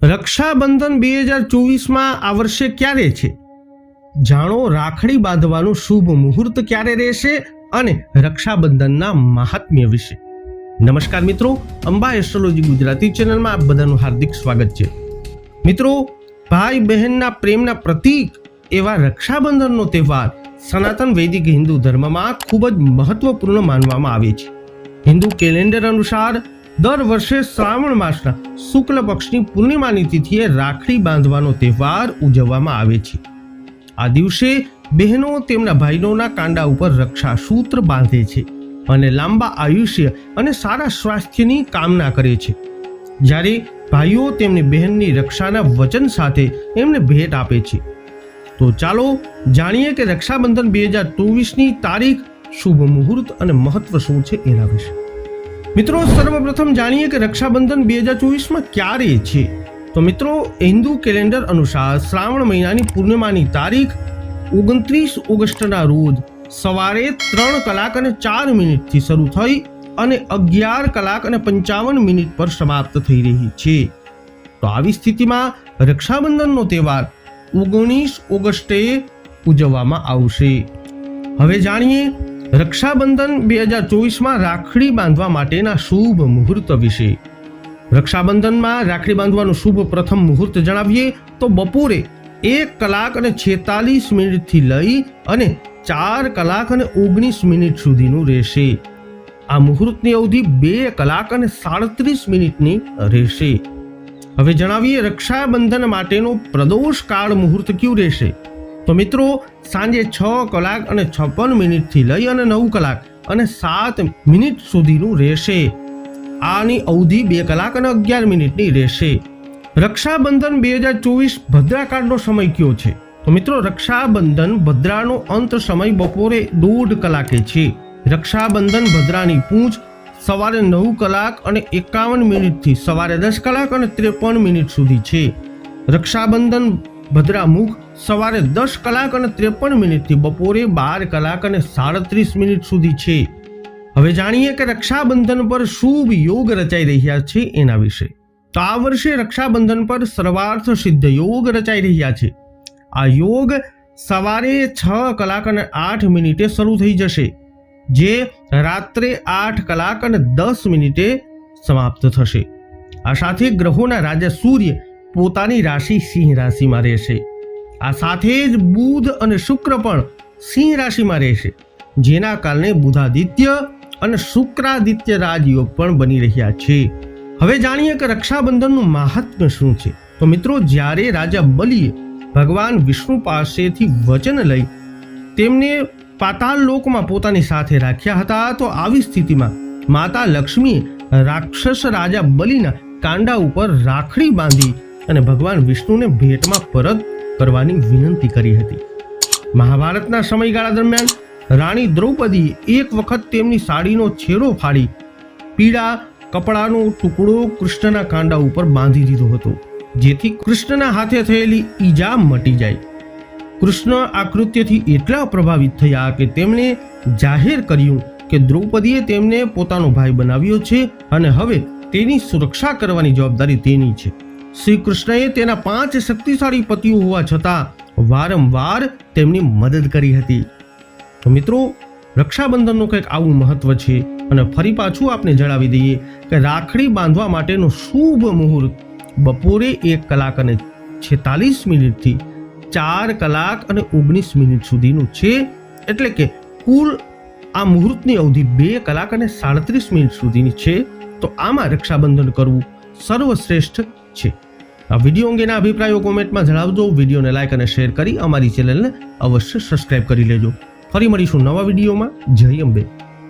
રક્ષાબંધન 2024માં આ વર્ષે ક્યારે છે? જાણો રાખડી બાંધવાનું શુભ મુહૂર્ત ક્યારે રહેશે અને રક્ષાબંધનના મહાત્મ્ય વિશે. નમસ્કાર મિત્રો, અંબા એસ્ટ્રોલોજી ગુજરાતી ચેનલમાં આપ બધાનું હાર્દિક સ્વાગત છે. મિત્રો, ભાઈ બહેનના પ્રેમના પ્રતીક એવા રક્ષાબંધનનો તહેવાર સનાતન વૈદિક હિન્દુ ધર્મમાં ખૂબ જ મહત્વપૂર્ણ માનવામાં આવે છે. હિન્દુ કેલેન્ડર અનુસાર દર વર્ષે શ્રાવણ માસના શુક્લ પક્ષની પૂર્ણિમાની તિથિએ રાખડી બાંધવાનો તહેવાર ઉજવવામાં આવે છે. આ દિવસે બહેનો તેમના ભાઈઓના કાંડા ઉપર રક્ષા સૂત્ર બાંધે છે અને લાંબા આયુષ્ય અને સારા સ્વાસ્થ્યની કામના કરે છે. જ્યારે ભાઈઓ તેમની બહેનની રક્ષાના વચન સાથે એમને ભેટ આપે છે. તો ચાલો જાણીએ કે રક્ષાબંધન 2024ની તારીખ, શુભ મુહૂર્ત અને મહત્વ શું છે એના વિશે. મિત્રો, સર્વપ્રથમ જાણીએ કે રક્ષાબંધન 2024માં ક્યારે છે. તો મિત્રો, હિન્દુ કેલેન્ડર અનુસાર શ્રાવણ મહિનાની પૂર્ણિમાની તારીખ 29 ઓગસ્ટના રોજ સવારે 3 કલાક અને 4 મિનિટથી શરૂ થઈ અને 11 કલાક અને 55 મિનિટ પર સમાપ્ત થઈ રહી છે. તો આવી સ્થિતિમાં રક્ષાબંધનનો તહેવાર 19 ઓગસ્ટે ઉજવવામાં આવશે. હવે જાણીએ રક્ષાબંધન 2024માં રાખડી બાંધવા માટેના શુભ મુહૂર્ત વિશે. રક્ષાબંધનમાં રાખડી બાંધવાનું શુભ પ્રથમ મુહૂર્ત જણાવીએ તો બપોરે 1 કલાક અને 46 મિનિટથી લઈ અને 4 કલાક અને 19 મિનિટ સુધીનું રહેશે. આ મુહૂર્તની અવધિ 2 કલાક અને 37 મિનિટની રહેશે. હવે જણાવીએ રક્ષાબંધન માટેનો પ્રદોષ કાળ મુહૂર્ત કયું રહેશે. તો મિત્રો, સાંજે 6 કલાક અને 56 મિનિટથી લઈ અને 9 કલાક અને 7 મિનિટ સુધીનું રહેશે. આની અવધિ 2 કલાક અને 11 મિનિટની રહેશે. રક્ષાબંધન 2024 ભદ્રાકાળનો સમય કયો છે? તો મિત્રો, રક્ષાબંધન ભદ્રાનો અંત સમય બપોરે 1:30 કલાકે છે. રક્ષાબંધન ભદ્રાની પૂંછ સવારે 9 કલાક અને 51 મિનિટથી સવારે 10 કલાક અને 53 મિનિટ સુધી છે. રક્ષાબંધન ભદ્રા મુખ સવારે 10 કલાક અને 53 મિનિટથી બપોરે 12 કલાક અને 37 મિનિટ સુધી છે. હવે જાણીએ કે રક્ષાબંધન પર શુભ યોગ રચાઈ રહ્યા છે એના વિશે. તો આ વર્ષે રક્ષાબંધન પર સર્વાર્થ સિદ્ધ યોગ રચાઈ રહ્યા છે. આ યોગ સવારે 6 કલાક અને 8 મિનિટે શરૂ થઈ જશે, જે રાત્રે 8 કલાક અને 10 મિનિટે સમાપ્ત થશે. આ સાથે ગ્રહોના રાજા સૂર્ય પોતાની રાશિ સિંહ રાશિમાં રહેશે. આ સાથે જ બુધ અને શુક્ર પણ સિંહ રાશિમાં રહેશે, જેના કારણે બુધાદિત્ય અને શુક્રાદિત્ય રાજયોગ પણ બની રહ્યા છે. હવે જાણીએ કે રક્ષાબંધનનું મહાત્મ્ય શું છે. તો મિત્રો, જ્યારે રાજા બલિએ ભગવાન વિષ્ણુ પાસેથી વચન લઈ તેમને પાતાળ લોકમાં પોતાની સાથે રાખ્યા હતા, તો આવી સ્થિતિમાં માતા લક્ષ્મીએ રાક્ષસ રાજા બલિના કાંડા ઉપર રાખડી બાંધી અને ભગવાન વિષ્ણુને ભેટમાં પરત કરવાની વિનંતી કરી હતી. મહાભારતના સમયગાળા દરમિયાન રાણી દ્રૌપદીએ એક વખત તેમની સાડીનો છેડો ફાડી પીળા કપડાનો ટુકડો કૃષ્ણના કાંડા ઉપર બાંધી દીધો હતો, જેથી કૃષ્ણના હાથે થયેલી ઈજા મટી જાય. કૃષ્ણ આ કૃત્યથી એટલા પ્રભાવિત થયા કે તેમણે જાહેર કર્યું કે દ્રૌપદીએ તેમને પોતાનો ભાઈ બનાવ્યો છે અને હવે તેની સુરક્ષા કરવાની જવાબદારી તેની છે. શ્રી કૃષ્ણએ તેના 5 શક્તિશાળી પતિઓ હોવા છતાં વારંવાર તેમની મદદ કરી હતી. તો મિત્રો, રક્ષાબંધનનું કંઈક આવું મહત્વ છે. અને ફરી પાછું આપને જણાવી દઈએ કે રાખડી બાંધવા માટેનો શુભ મુહૂર્ત બપોરે 1 કલાક અને 46 મિનિટથી 4 કલાક અને 19 મિનિટ સુધીનું છે. એટલે કે કુલ આ મુહૂર્તની અવધિ 2 કલાક અને 37 મિનિટ સુધીની છે. તો આમાં રક્ષાબંધન કરવું સર્વશ્રેષ્ઠ છે. આ વિડીયો અંગેના અભિપ્રાયો કોમેન્ટમાં જણાવજો. વિડીયોને લાઈક અને શેર કરી અમારી ચેનલને અવશ્ય સબસ્ક્રાઇબ કરી લેજો. ફરી મળીશું નવા વિડીયોમાં. જય અંબે.